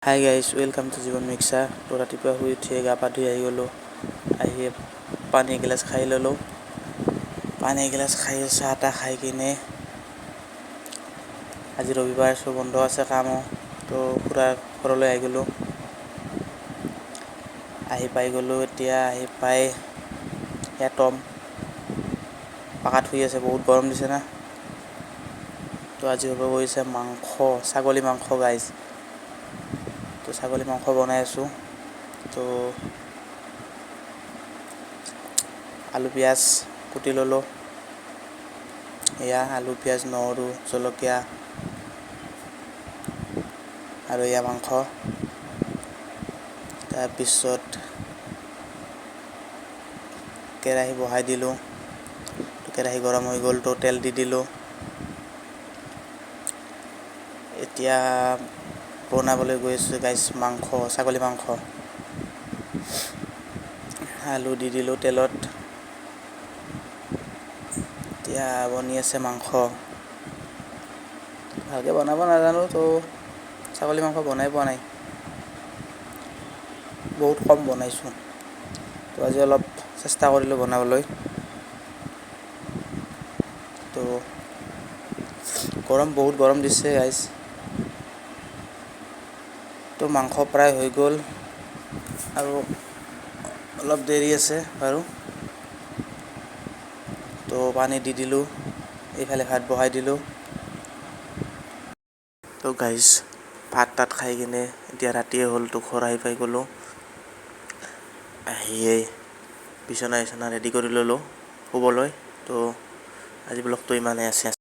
Hi guys, welcome to জীৱন mixer. তো ৰাতিপুৱা শুই উঠিয়ে গা পা ধুই আহি গ'লোঁ। আহি পানী এগিলাচ খাই ল'লোঁ। পানী এগিলাচ খাই চাহ তাহ খাই কিনে আজি ৰবিবাৰ চব বন্ধ আছে কামো। তো খুৰাৰ ঘৰলৈ আহি গ'লোঁ। আহি পাই গ'লোঁ। এতিয়া আহি পাই টম পাকাত শুই আছে, বহুত গৰম দিছে না। তো আজি হ'ব গৈছে মাংস, ছাগলী মাংস গাইজ। তো ছাগলী মাংস বনাই আছোঁ। তো আলু পিঁয়াজ কুটি ল'লোঁ। এয়া আলু পিঁয়াজ নহৰু জলকীয়া আৰু এয়া মাংস। তাৰপিছত কেৰাহী বহাই দিলোঁ। কেৰাহী গৰম হৈ গ'ল, তো তেল দি দিলোঁ। এতিয়া বনাবলৈ গৈ আছোঁ গাইজ মাংস, ছাগলী মাংস। আলু দি দিলোঁ তেলত। এতিয়া বনি আছে মাংস। ভালকৈ বনাব নাজানো, তো ছাগলী মাংস বনাই পোৱা নাই, বহুত কম বনাইছোঁ। তো আজি অলপ চেষ্টা কৰিলোঁ বনাবলৈ। তো বহুত গৰম দিছে গাইজ। তো মাংস প্ৰায় হৈ গ'ল আৰু অলপ দেৰি আছে বাৰু। তো পানী দি দিলোঁ, এইফালে ভাত বহাই দিলোঁ। তো গাইজ ভাত তাত খাই কিনে এতিয়া ৰাতিয়ে হ'ল, তো ঘৰ আহি পাই গ'লোঁ। আহিয়েই বিচনা ৰেডি কৰি ল'লোঁ শুবলৈ। তো আজি ব্লগটো ইমানেই আছে।